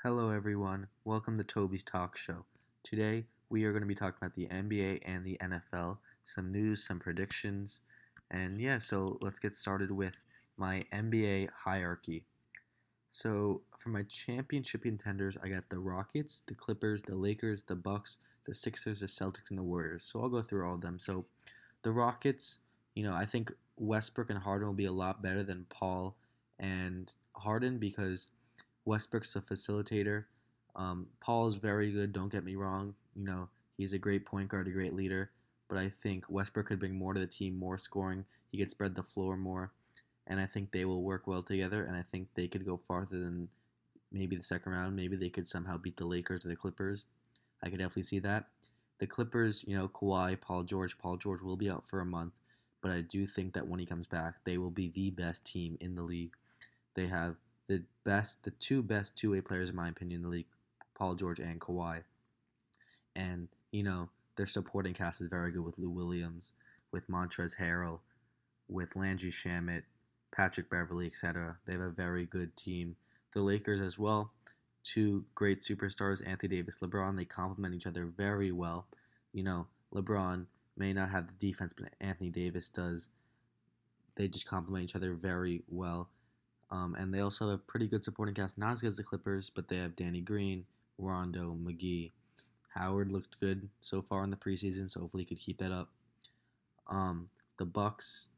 Hello, everyone. Welcome to Toby's Talk Show. Today, we are going to be talking about the NBA and the NFL, some news, some predictions, and yeah, so let's get started with my NBA hierarchy. So, for my championship contenders, I got the Rockets, the Clippers, the Lakers, the Bucks, the Sixers, the Celtics, and the Warriors. So, I'll go through all of them. So, the Rockets, I think Westbrook and Harden will be a lot better than Paul and Harden because Westbrook's a facilitator. Paul is very good. Don't get me wrong. He's a great point guard, a great leader. But I think Westbrook could bring more to the team, more scoring. He could spread the floor more, and I think they will work well together. And I think they could go farther than maybe the second round. Maybe they could somehow beat the Lakers or the Clippers. I could definitely see that. The Clippers, Kawhi, Paul George. Paul George will be out for a month, but I do think that when he comes back, they will be the best team in the league. They have the two best two-way players in my opinion in the league, Paul George and Kawhi. And their supporting cast is very good with Lou Williams, with Montrezl Harrell, with Landry Shamet, Patrick Beverly, etc. They have a very good team. The Lakers as well, two great superstars, Anthony Davis, LeBron. They complement each other very well. LeBron may not have the defense, but Anthony Davis does. They just complement each other very well. And they also have a pretty good supporting cast, not as good as the Clippers, but they have Danny Green, Rondo, McGee. Howard looked good so far in the preseason, so hopefully he could keep that up. The Bucks,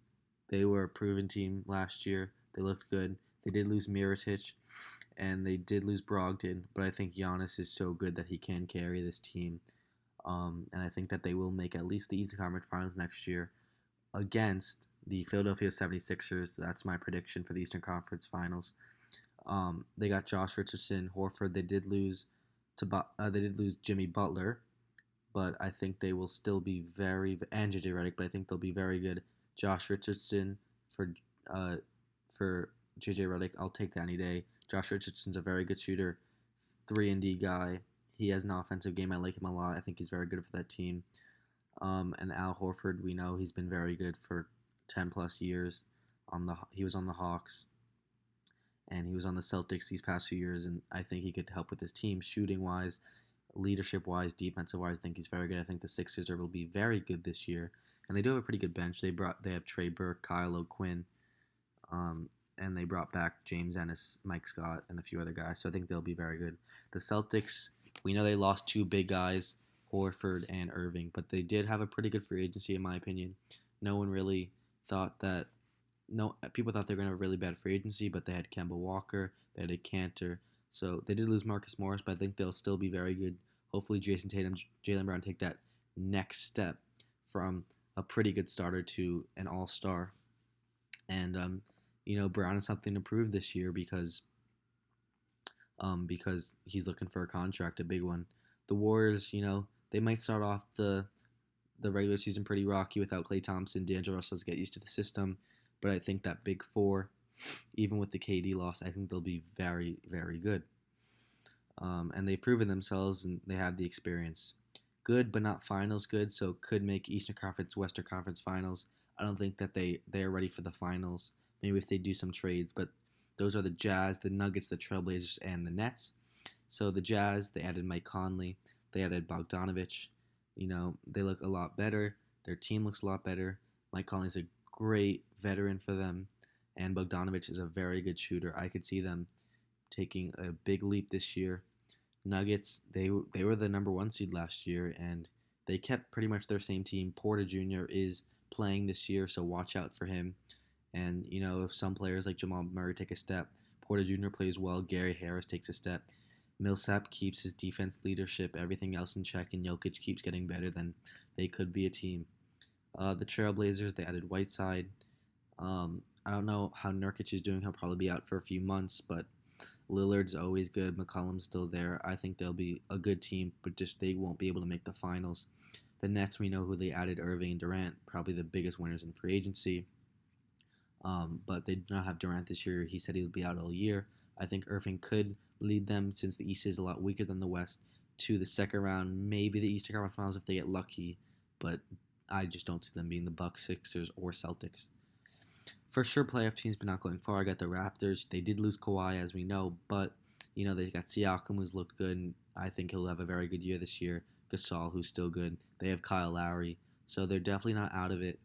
they were a proven team last year. They looked good. They did lose Mirotic, and they did lose Brogdon, but I think Giannis is so good that he can carry this team. And I think that they will make at least the Eastern Conference Finals next year against the Philadelphia 76ers. That's my prediction for the Eastern Conference Finals. They got Josh Richardson, Horford. They did lose Jimmy Butler, but I think they will still be and JJ Redick. But I think they'll be very good. Josh Richardson for uh for JJ Redick. I'll take that any day. Josh Richardson's a very good shooter, 3-and-D guy. He has an offensive game. I like him a lot. I think he's very good for that team. And Al Horford, we know he's been very good for 10 plus years. He was on the Hawks, and he was on the Celtics these past few years, and I think he could help with his team shooting wise, leadership wise, defensive wise. I think he's very good. I think the Sixers will be very good this year, and they do have a pretty good bench. They have Trey Burke, Kyle O'Quinn, and they brought back James Ennis, Mike Scott, and a few other guys. So I think they'll be very good. The Celtics, we know they lost two big guys, Horford and Irving, but they did have a pretty good free agency in my opinion. No one really thought that. No, people thought they were going to have a really bad free agency, but they had Kemba Walker, they had a Cantor, so they did lose Marcus Morris, but I think they'll still be very good. Hopefully, Jason Tatum, Jaylen Brown take that next step from a pretty good starter to an all-star, and Brown has something to prove this year because he's looking for a contract, a big one. The Warriors, they might start off the regular season pretty rocky without Klay Thompson. D'Angelo Russell to get used to the system, but I think that big four, even with the KD loss, I think they'll be very, very good. And they've proven themselves and they have the experience. Good, but not finals good, so could make Eastern Conference, Western Conference Finals. I don't think that they are ready for the finals. Maybe if they do some trades, but those are the Jazz, the Nuggets, the Trailblazers, and the Nets. So the Jazz, they added Mike Conley, they added Bogdanovich. They look a lot better. Their team looks a lot better. Mike Conley's a great veteran for them, and Bogdanovich is a very good shooter. I could see them taking a big leap this year. Nuggets, they were the number one seed last year, and they kept pretty much their same team. Porter Jr. is playing this year, so watch out for him. And if some players like Jamal Murray take a step, Porter Jr. plays well. Gary Harris takes a step. Millsap keeps his defense leadership, everything else in check, and Jokic keeps getting better, then they could be a team. The Trailblazers, they added Whiteside. I don't know how Nurkic is doing. He'll probably be out for a few months, but Lillard's always good. McCollum's still there. I think they'll be a good team, but just they won't be able to make the finals. The Nets, we know who they added, Irving and Durant, probably the biggest winners in free agency. But they do not have Durant this year. He said he would be out all year. I think Irving could lead them, since the East is a lot weaker than the West, to the second round, maybe the Eastern Conference Finals if they get lucky. But I just don't see them being the Bucks, Sixers, or Celtics. For sure, playoff teams, but not going far. I got the Raptors. They did lose Kawhi, as we know, but They got Siakam, who's looked good, and I think he'll have a very good year this year. Gasol, who's still good. They have Kyle Lowry, so they're definitely not out of it.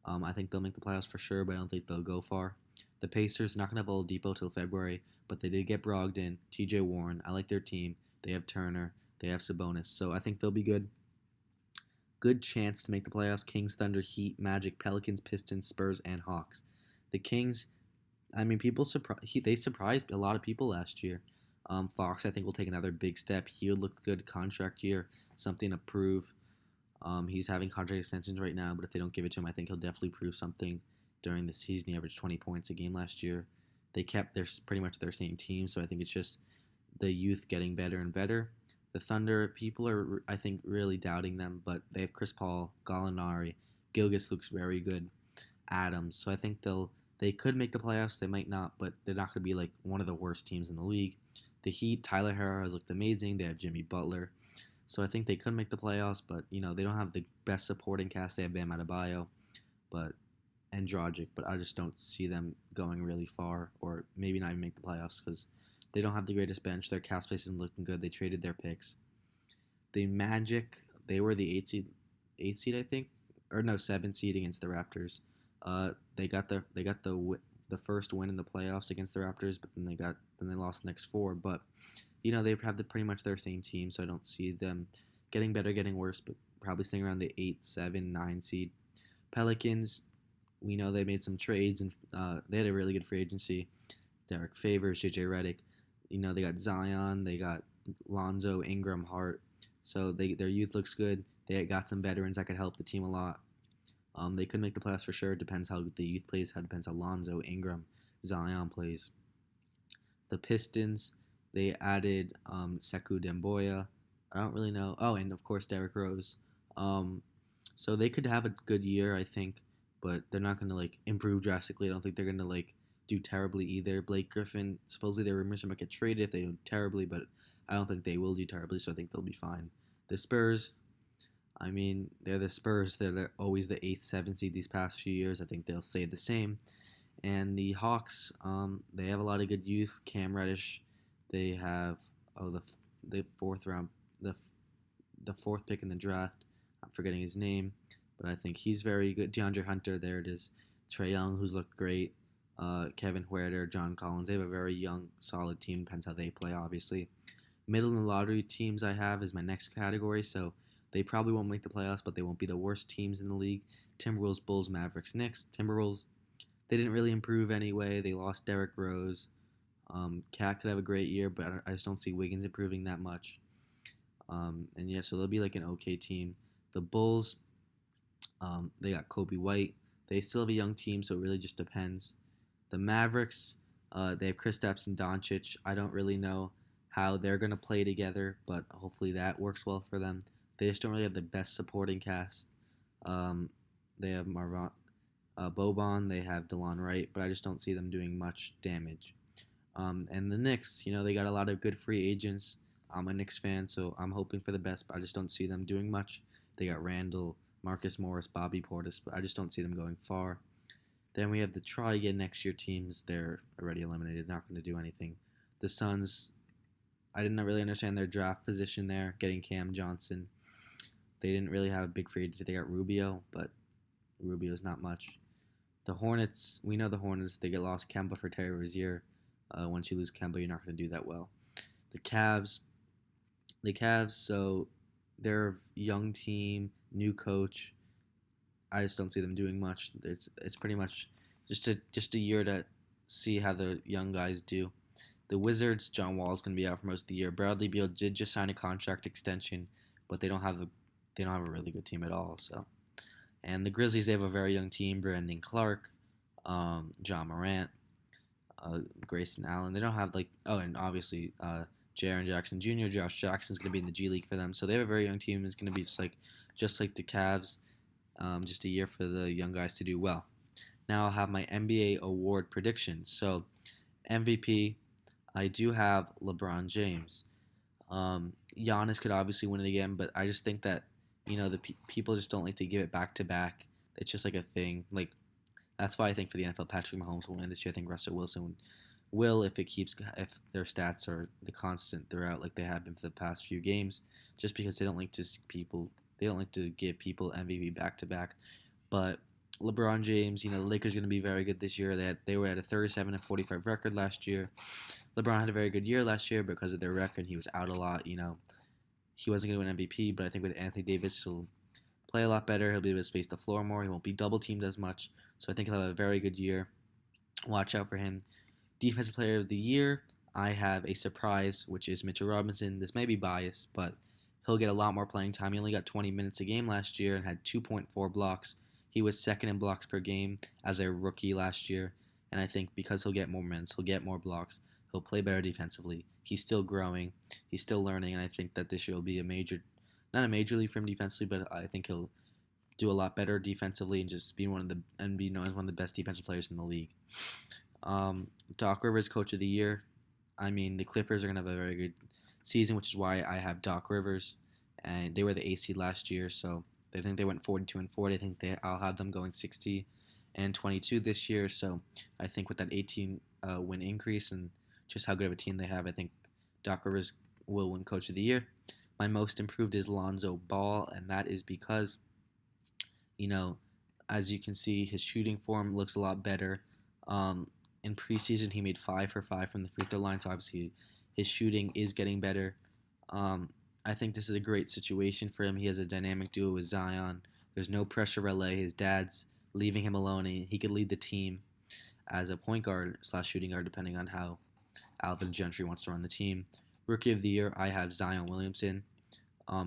I think they'll make the playoffs for sure, but I don't think they'll go far. The Pacers not gonna have Oladipo till February, but they did get Brogdon, T.J. Warren. I like their team. They have Turner. They have Sabonis, so I think they'll be good. Good chance to make the playoffs. Kings, Thunder, Heat, Magic, Pelicans, Pistons, Spurs, and Hawks. The Kings, I mean, they surprised a lot of people last year. Fox, I think, will take another big step. He'll look good contract year, something to prove. He's having contract extensions right now, but if they don't give it to him, I think he'll definitely prove something during the season. He averaged 20 points a game last year. They kept pretty much their same team, so I think it's just the youth getting better and better. The Thunder, people are, I think, really doubting them, but they have Chris Paul, Gallinari, Gilgis looks very good, Adams. So I think they could make the playoffs. They might not, but they're not going to be like one of the worst teams in the league. The Heat, Tyler Herro has looked amazing. They have Jimmy Butler. So I think they could make the playoffs, but they don't have the best supporting cast. They have Bam Adebayo, but and Dragic, but I just don't see them going really far, or maybe not even make the playoffs because they don't have the greatest bench. Their cap space isn't looking good. They traded their picks. The Magic, they were the eighth seed I think, or no, seventh seed against the Raptors. They got the first win in the playoffs against the Raptors, but then they lost the next four. But they have pretty much their same team, so I don't see them getting better, getting worse, but probably staying around the 8, 7, 9 seed. Pelicans, we know they made some trades and they had a really good free agency. Derek Favors, JJ Redick. They got Zion, they got Lonzo, Ingram, Hart. So their youth looks good. They got some veterans that could help the team a lot. They could make the playoffs for sure. It depends how the youth plays. How depends how Lonzo, Ingram, Zion plays. The Pistons, they added Sekou Demboya. I don't really know. Oh, and of course Derrick Rose. So they could have a good year, I think, but they're not gonna improve drastically. I don't think they're gonna do terribly either. Blake Griffin, supposedly their rumors might get traded if they do terribly, but I don't think they will do terribly. So I think they'll be fine. The Spurs, I mean, they're the Spurs. Always the eighth, seventh seed these past few years. I think they'll stay the same. And the Hawks, they have a lot of good youth. Cam Reddish, they have the fourth round, the fourth pick in the draft. I'm forgetting his name, but I think he's very good. DeAndre Hunter, there it is. Trae Young, who's looked great. Kevin Huerter, John Collins. They have a very young, solid team. Depends how they play, obviously. Middle and lottery teams I have is my next category, so they probably won't make the playoffs, but they won't be the worst teams in the league. Timberwolves, Bulls, Mavericks, Knicks. Timberwolves, they didn't really improve anyway. They lost Derrick Rose. Cat could have a great year, but I just don't see Wiggins improving that much. And yeah, so they'll be like an okay team. The Bulls, they got Kobe White. They still have a young team, so it really just depends. The Mavericks, they have Kristaps and Doncic. I don't really know how they're going to play together, but hopefully that works well for them. They just don't really have the best supporting cast. They have Marvin Boban, they have DeLon Wright, but I just don't see them doing much damage. And the Knicks, they got a lot of good free agents. I'm a Knicks fan, so I'm hoping for the best, but I just don't see them doing much. They got Randall, Marcus Morris, Bobby Portis, but I just don't see them going far. Then we have the try again next year teams. They're already eliminated. They're not going to do anything. The Suns, I didn't really understand their draft position there, getting Cam Johnson. They didn't really have a big free agency. They got Rubio, but Rubio's not much. The Hornets, we know the Hornets. They get lost Kemba for Terry Rozier. Once you lose Kemba, you're not going to do that well. The Cavs, so they're a young team, new coach. I just don't see them doing much. It's pretty much just a year to see how the young guys do. The Wizards, John Wall's going to be out for most of the year. Bradley Beal did just sign a contract extension, but they don't have a really good team at all. So, and the Grizzlies, they have a very young team. Brandon Clark, John Morant, Grayson Allen. They don't have and obviously Jaren Jackson Jr. Josh Jackson's going to be in the G League for them. So they have a very young team. It's going to be just like the Cavs. Just a year for the young guys to do well. Now I'll have my NBA award predictions. So MVP, I do have LeBron James. Giannis could obviously win it again, but I just think that the people just don't like to give it back to back. It's just like a thing. That's why I think for the NFL, Patrick Mahomes will win this year. I think Russell Wilson will if their stats are the constant throughout like they have been for the past few games, just because they don't like to give people MVP back to back. But LeBron James, the Lakers are going to be very good this year. They were at a 37 and 45 record last year. LeBron had a very good year last year because of their record. He was out a lot. He wasn't going to win MVP, but I think with Anthony Davis, he'll play a lot better. He'll be able to space the floor more. He won't be double teamed as much. So I think he'll have a very good year. Watch out for him. Defensive Player of the Year, I have a surprise, which is Mitchell Robinson. This may be biased, but he'll get a lot more playing time. He only got 20 minutes a game last year and had 2.4 blocks. He was second in blocks per game as a rookie last year, and I think because he'll get more minutes, he'll get more blocks, he'll play better defensively. He's still growing, he's still learning, and I think that this year will be not a major league for him defensively, but I think he'll do a lot better defensively and just be known as one of the best defensive players in the league. Doc Rivers, Coach of the Year. I mean, the Clippers are gonna have a very good season, which is why I have Doc Rivers, and they were the AC last year, so I think they went 42 and 40. I think I'll have them going 60 and 22 this year. So I think with that 18 win increase and just how good of a team they have, I think Doc Rivers will win Coach of the Year. My most improved is Lonzo Ball, and that is because you know, as you can see, his shooting form looks a lot better. Um, in preseason, he made 5 for 5 from the free throw line, so obviously his shooting is getting better. Um, I think this is a great situation for him. He has a dynamic duo with Zion. There's no pressure relay. His dad's leaving him alone, and he could lead the team as a point guard slash shooting guard, depending on how Alvin Gentry wants to run the team. Rookie of the Year, I have Zion Williamson.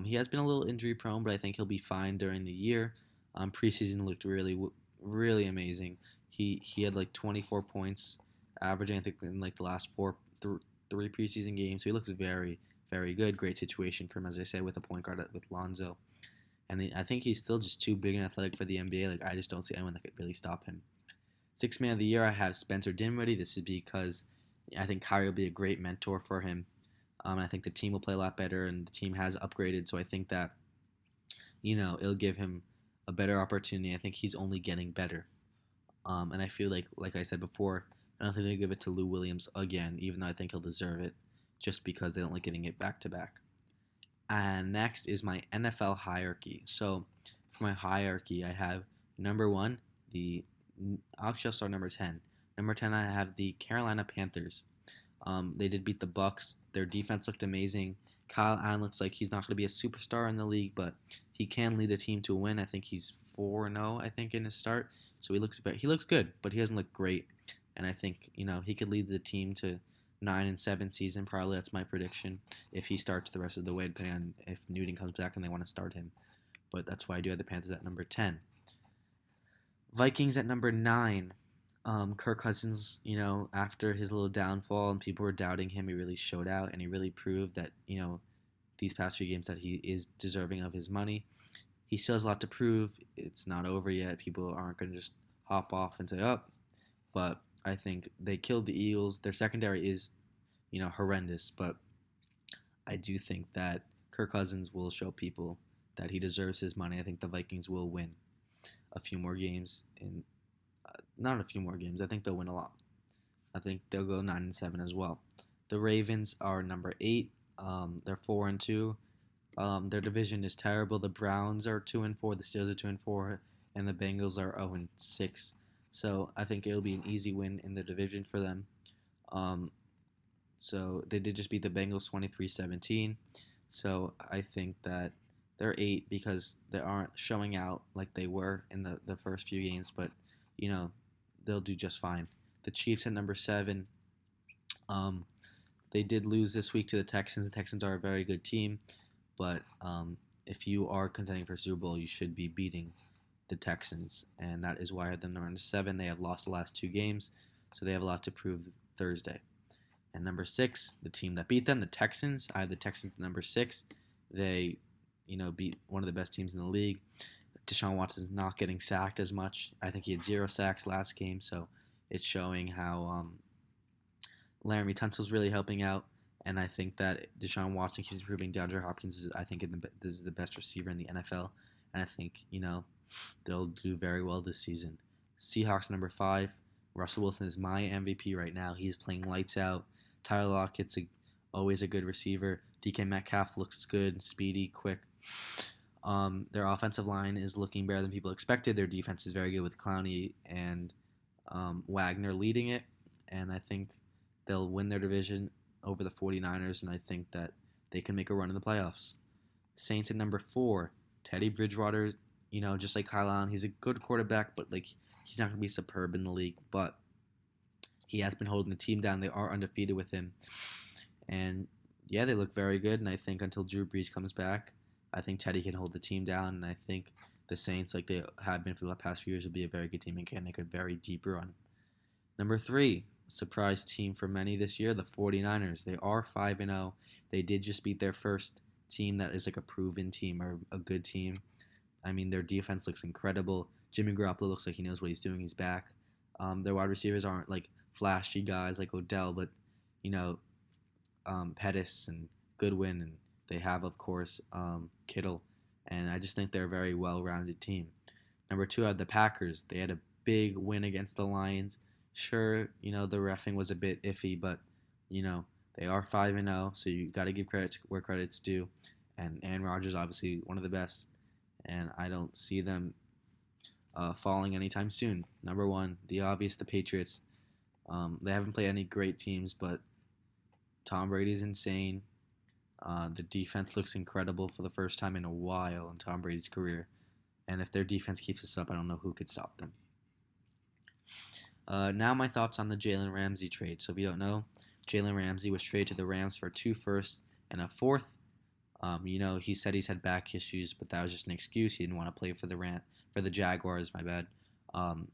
He has been a little injury prone, but I think he'll be fine during the year. Preseason looked really amazing. He had like 24 points, averaging I think in like the last three preseason games. So he looks very good. Great situation for him, as I said, with a point guard with Lonzo. And I think he's still just too big and athletic for the NBA. Like I just don't see anyone that could really stop him. Sixth man of the year, I have Spencer Dinwiddie. This is because I think Kyrie will be a great mentor for him. I think the team will play a lot better, and the team has upgraded. So I think that it'll give him a better opportunity. I think he's only getting better. And I feel like I said before, I don't think they'll give it to Lou Williams again, even though I think he'll deserve it, just because they don't like giving it back to back. And next is my NFL hierarchy. So for my hierarchy, I have number one, the actually I'll start number 10. Number 10, I have the Carolina Panthers. They did beat the Bucks. Their defense looked amazing. Kyle Allen looks like he's not going to be a superstar in the league, but he can lead a team to a win. I think he's 4-0. I think in his start, so he looks good, but he doesn't look great. And I think he could lead the team to 9-7 season. Probably that's my prediction if he starts the rest of the way, depending on if Newton comes back and they want to start him. But that's why I do have the Panthers at number 10. Vikings at number 9. Kirk Cousins, after his little downfall and people were doubting him, he really showed out and he really proved that, these past few games that he is deserving of his money. He still has a lot to prove. It's not over yet. People aren't going to just hop off and say, oh, but I think they killed the Eagles. Their secondary is, horrendous, but I do think that Kirk Cousins will show people that he deserves his money. I think the Vikings will win a few more games not a few more games. I think they'll win a lot. I think they'll go 9-7 as well. The Ravens are number 8. They're 4-2. Their division is terrible. The Browns are 2-4. The Steelers are 2-4, and the Bengals are 0-6. So I think it'll be an easy win in the division for them. So they did just beat the Bengals 23-17. So I think that they're 8 because they aren't showing out like they were in the first few games, but they'll do just fine. The Chiefs at number 7. They did lose this week to the Texans. The Texans are a very good team, but if you are contending for Super Bowl, you should be beating the Texans, and that is why I have them number 7. They have lost the last 2 games, so they have a lot to prove Thursday. And number 6, the team that beat them, the Texans. I have the Texans at number 6. They, beat one of the best teams in the league. Deshaun Watson's not getting sacked as much. I think he had 0 sacks last game, so it's showing how Laramie Tunsil's really helping out. And I think that Deshaun Watson keeps improving. DeAndre Hopkins is, I think, this is the best receiver in the NFL. And I think, they'll do very well this season. Seahawks number 5. Russell Wilson is my MVP right now. He's playing lights out. Tyler Lockett's always a good receiver. DK Metcalf looks good, speedy, quick. Their offensive line is looking better than people expected. Their defense is very good with Clowney and Wagner leading it. And I think they'll win their division over the 49ers, and I think that they can make a run in the playoffs. Saints at number 4. Teddy Bridgewater, just like Kyle Allen, he's a good quarterback, but he's not going to be superb in the league. But he has been holding the team down. They are undefeated with him. And yeah, they look very good. And I think until Drew Brees comes back, I think Teddy can hold the team down. And I think the Saints, like they have been for the past few years, will be a very good team and can make a very deep run. Number 3, surprise team for many this year, the 49ers. They are 5-0. They did just beat their first team that is like a proven team or a good team. I mean, their defense looks incredible. Jimmy Garoppolo looks like he knows what he's doing. He's back. Their wide receivers aren't like flashy guys like Odell, but you know, Pettis and Goodwin, and they have, of course, Kittle. And I just think they're a very well-rounded team. Number 2, I have the Packers. They had a big win against the Lions. Sure, the refing was a bit iffy, but they are 5-0, so you got to give credit where credit's due. And Aaron Rodgers, obviously one of the best, and I don't see them falling anytime soon. Number 1, the obvious, the Patriots. They haven't played any great teams, but Tom Brady's insane. The defense looks incredible for the first time in a while in Tom Brady's career. And if their defense keeps this up, I don't know who could stop them. Now my thoughts on the Jalen Ramsey trade. So if you don't know, Jalen Ramsey was traded to the Rams for 2 firsts and a 4th. He said he's had back issues, but that was just an excuse. He didn't want to play for the Jaguars. My bad.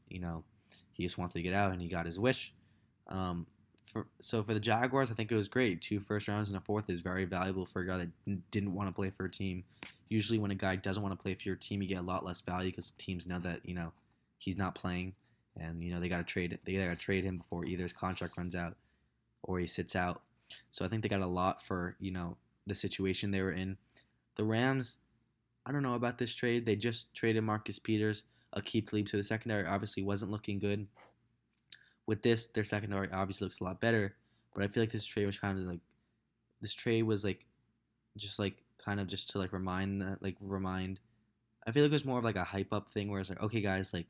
He just wanted to get out, and he got his wish. So for the Jaguars, I think it was great. 2 first rounds and a 4th is very valuable for a guy that didn't want to play for a team. Usually, when a guy doesn't want to play for your team, you get a lot less value because teams know that he's not playing, and they got to trade. They got to trade him before either his contract runs out or he sits out. So I think they got a lot for the situation they were in. The Rams, I don't know about this trade. They just traded Marcus Peters, Aqib Talib, so the secondary obviously wasn't looking good. With this, their secondary obviously looks a lot better, but I feel like this trade was kind of like just to remind. I feel like it was more of like a hype up thing where it's like, okay guys, like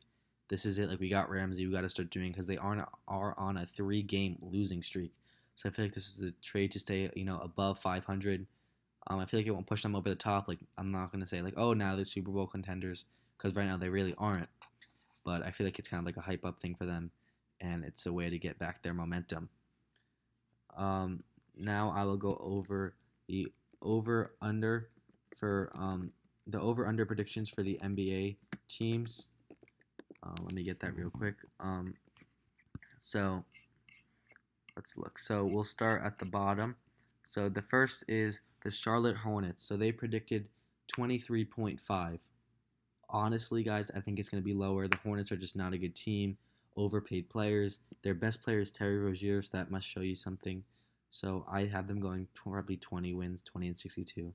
this is it, like we got Ramsey, we got to start doing, because they are on a 3-game losing streak. So I feel like this is a trade to stay above 500. I feel like it won't push them over the top. Like I'm not gonna say like, oh, now they're Super Bowl contenders, because right now they really aren't. But I feel like it's kind of like a hype up thing for them, and it's a way to get back their momentum. Now I will go over the over under for the over under predictions for the NBA teams. Let me get that real quick. So let's look. So we'll start at the bottom. So the first is the Charlotte Hornets. So they predicted 23.5. Honestly, guys, I think it's going to be lower. The Hornets are just not a good team. Overpaid players. Their best player is Terry Rozier, so that must show you something. So I have them going probably 20 wins, 20 and 62.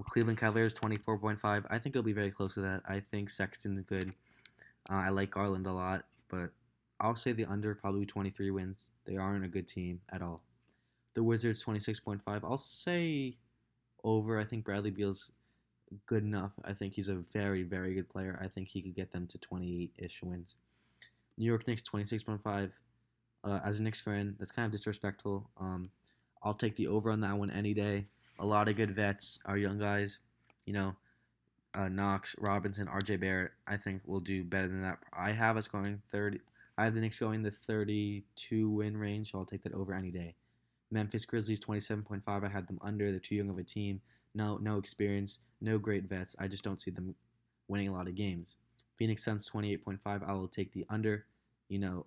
Cleveland Cavaliers 24.5. I think it'll be very close to that. I think Sexton's good. I like Garland a lot, but I'll say the under, probably 23 wins. They aren't a good team at all. The Wizards 26.5. I'll say over. I think Bradley Beal's good enough. I think he's a very, very good player. I think he could get them to 28-ish wins. New York Knicks 26.5. As a Knicks fan, that's kind of disrespectful. I'll take the over on that one any day. A lot of good vets. Our young guys, Knox, Robinson, R.J. Barrett, I think will do better than that. I have us going 30. I have the Knicks going the 32 win range, so I'll take that over any day. Memphis Grizzlies 27.5. I had them under. They're too young of a team. No experience. No great vets. I just don't see them winning a lot of games. Phoenix Suns 28.5. I will take the under.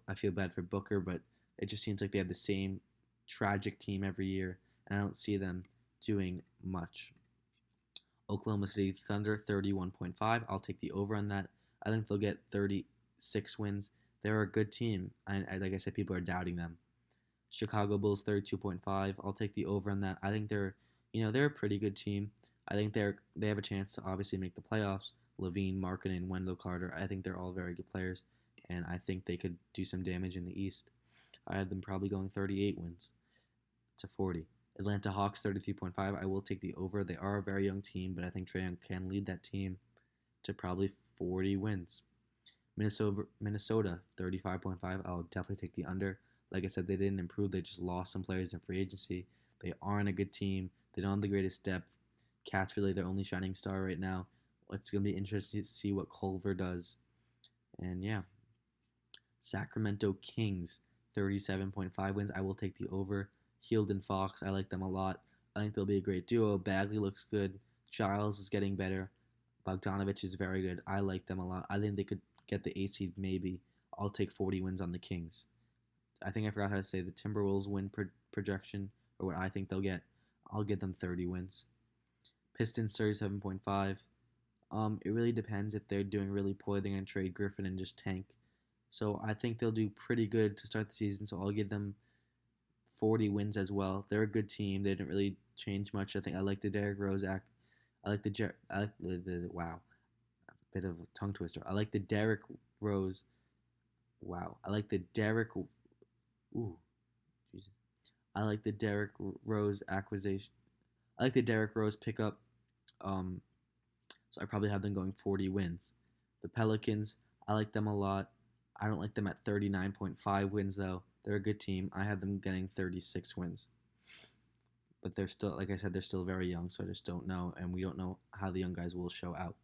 I feel bad for Booker, but it just seems like they have the same tragic team every year, and I don't see them doing much. Oklahoma City Thunder 31.5. I'll take the over on that. I think they'll get 36 wins. They're a good team. Like I said, people are doubting them. Chicago Bulls 32.5. I'll take the over on that. I think they're a pretty good team. I think they have a chance to obviously make the playoffs. Levine, Markkanen, and Wendell Carter. I think they're all very good players. and I think they could do some damage in the East. I have them probably going 38 wins to 40. Atlanta Hawks 33.5. I will take the over. They are a very young team, but I think Trae Young can lead that team to probably 40 wins. Minnesota 35.5. I'll definitely take the under. Like I said, they didn't improve. They just lost some players in free agency. They aren't a good team. They don't have the greatest depth. Cat's really their only shining star right now. It's going to be interesting to see what Culver does. And yeah, Sacramento Kings 37.5 wins. I will take the over. Hield and Fox, I like them a lot. I think they'll be a great duo. Bagley looks good. Giles is getting better. Bogdanovich is very good. I like them a lot. I think they could get the 8 seed maybe. I'll take 40 wins on the Kings. I think I forgot how to say the Timberwolves win projection, or what I think they'll get. I'll give them 30 wins. Pistons 37.5. It really depends if they're doing really poorly. They're going to trade Griffin and just tank. So I think they'll do pretty good to start the season. So I'll give them 40 wins as well. They're a good team. They didn't really change much. I think I like the Derrick Rose act. I like I like the wow, that's a bit of a tongue twister. I like the Derrick Rose. Wow, I like the Derrick. Ooh, Jesus. I like the Derrick Rose acquisition. I like the Derrick Rose pickup. Um, so I probably have them going 40 wins. The Pelicans, I like them a lot. I don't like them at 39.5 wins though. They're a good team. I have them getting 36 wins. But they're still, like I said, they're still very young, so I just don't know, and we don't know how the young guys will show out.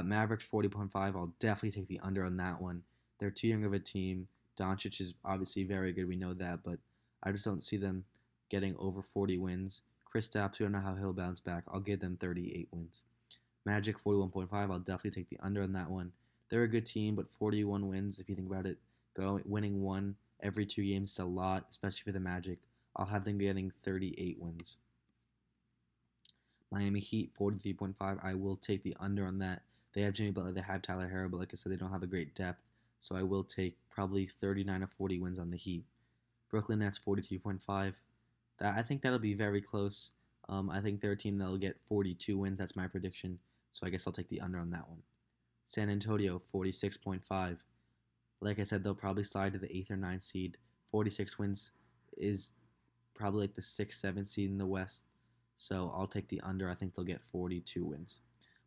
Mavericks 40.5. I'll definitely take the under on that one. They're too young of a team. Doncic is obviously very good. We know that, but I just don't see them getting over 40 wins. Kristaps, we don't know how he'll bounce back. I'll give them 38 wins. Magic 41.5. I'll definitely take the under on that one. They're a good team, but 41 wins, if you think about it, winning one every 2 games is a lot, especially for the Magic. I'll have them getting 38 wins. Miami Heat 43.5. I will take the under on that. They have Jimmy Butler, they have Tyler Herro, but like I said, they don't have a great depth. So I will take probably 39 or 40 wins on the Heat. Brooklyn Nets 43.5. I think that'll be very close. I think they're a team that'll get 42 wins. That's my prediction. So I guess I'll take the under on that one. San Antonio 46.5. Like I said, they'll probably slide to the 8th or 9th seed. 46 wins is probably like the 6th, 7th seed in the West. So I'll take the under. I think they'll get 42 wins.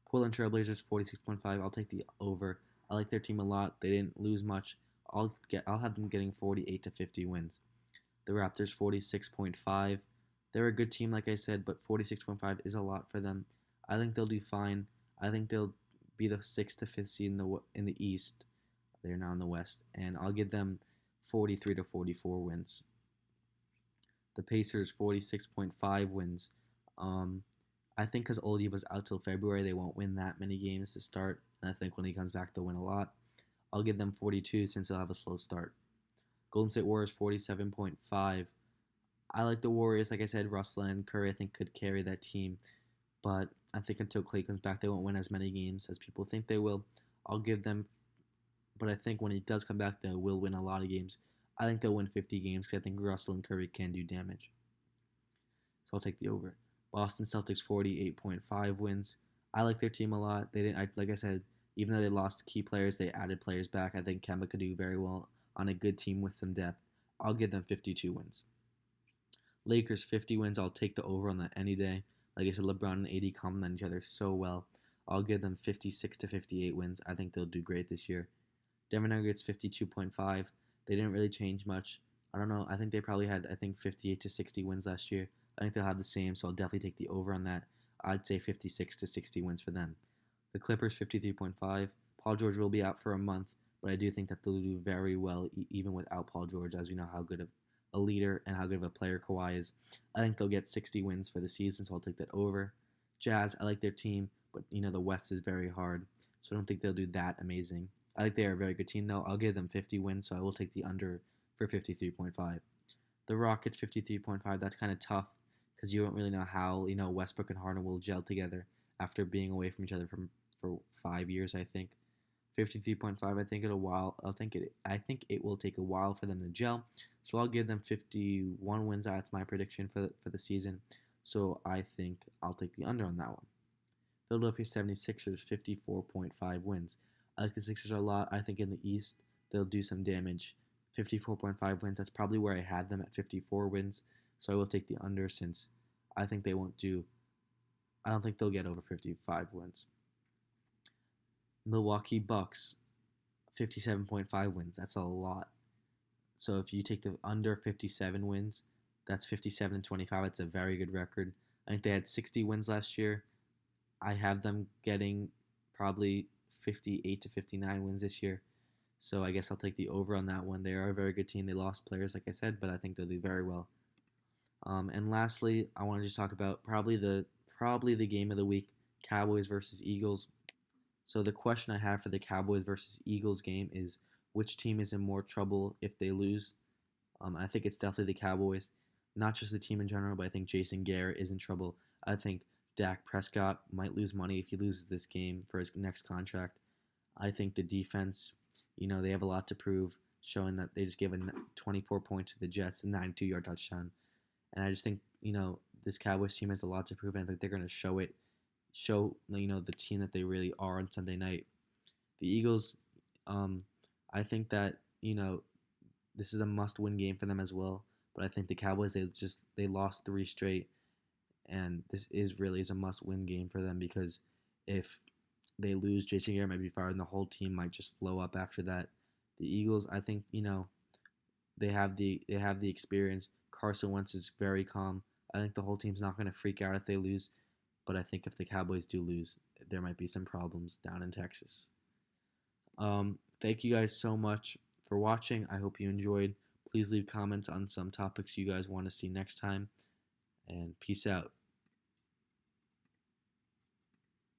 Portland Trailblazers 46.5. I'll take the over. I like their team a lot. They didn't lose much. I'll have them getting 48 to 50 wins. The Raptors 46.5. They're a good team, like I said, but 46.5 is a lot for them. I think they'll do fine. I think they'll be the 6th to 5th seed in the East. They're now in the West, and I'll give them 43 to 44 wins. The Pacers 46.5 wins. I think because Oldie was out till February, they won't win that many games to start, and I think when he comes back, they'll win a lot. I'll give them 42 since they'll have a slow start. Golden State Warriors 47.5. I like the Warriors. Like I said, Russell and Curry I think could carry that team, but I think until Clay comes back, they won't win as many games as people think they will. I'll give them, but I think when he does come back, they will win a lot of games. I think they'll win 50 games because I think Russell and Curry can do damage. So I'll take the over. Boston Celtics 48.5 wins. I like their team a lot. They didn't, like I said, even though they lost key players, they added players back. I think Kemba could do very well on a good team with some depth. I'll give them 52 wins. Lakers 50 wins. I'll take the over on that any day. Like I said, LeBron and AD complement each other so well. I'll give them 56 to 58 wins. I think they'll do great this year. Denver Nuggets 52.5. They didn't really change much. I don't know. I think they probably had 58 to 60 wins last year. I think they'll have the same, so I'll definitely take the over on that. I'd say 56 to 60 wins for them. The Clippers 53.5. Paul George will be out for a month, but I do think that they'll do very well even without Paul George, as we know how good of a leader and how good of a player Kawhi is. I think they'll get 60 wins for the season, so I'll take that over. Jazz, I like their team, but the West is very hard, so I don't think they'll do that amazing. I think they are a very good team, though. I'll give them 50 wins, so I will take the under for 53.5. The Rockets 53.5. That's kind of tough because you don't really know how Westbrook and Harden will gel together after being away from each other for 5 years. I think 53.5. I think I think it will take a while for them to gel. So I'll give them 51 wins. That's my prediction for the season. So I think I'll take the under on that one. Philadelphia 76ers 54.5 wins. I like the Sixers a lot. I think in the East they'll do some damage. 54.5 wins, that's probably where I had them at 54 wins. So I will take the under since I think they won't do, I don't think they'll get over 55 wins. Milwaukee Bucks, 57.5 wins. That's a lot. So if you take the under 57 wins, that's 57 and 25. It's a very good record. I think they had 60 wins last year. I have them getting probably 58 to 59 wins this year. So I guess I'll take the over on that one. They are a very good team. They lost players, like I said, but I think they'll do very well. And lastly, I want to just talk about probably the game of the week: Cowboys versus Eagles. So the question I have for the Cowboys versus Eagles game is which team is in more trouble if they lose? I think it's definitely the Cowboys, not just the team in general, but I think Jason Garrett is in trouble. I think Dak Prescott might lose money if he loses this game for his next contract. I think the defense, they have a lot to prove, showing that they just gave a 24 points to the Jets, a 92-yard touchdown. And I just think, this Cowboys team has a lot to prove, and I think they're going to show the team that they really are on Sunday night. The Eagles, I think that, this is a must-win game for them as well. But I think the Cowboys, they lost three straight, and this is a must-win game for them because if they lose, Jason Garrett might be fired, and the whole team might just blow up after that. The Eagles, I think, they have the experience. Carson Wentz is very calm. I think the whole team's not going to freak out if they lose, but I think if the Cowboys do lose, there might be some problems down in Texas. Thank you guys so much for watching. I hope you enjoyed. Please leave comments on some topics you guys want to see next time, and peace out.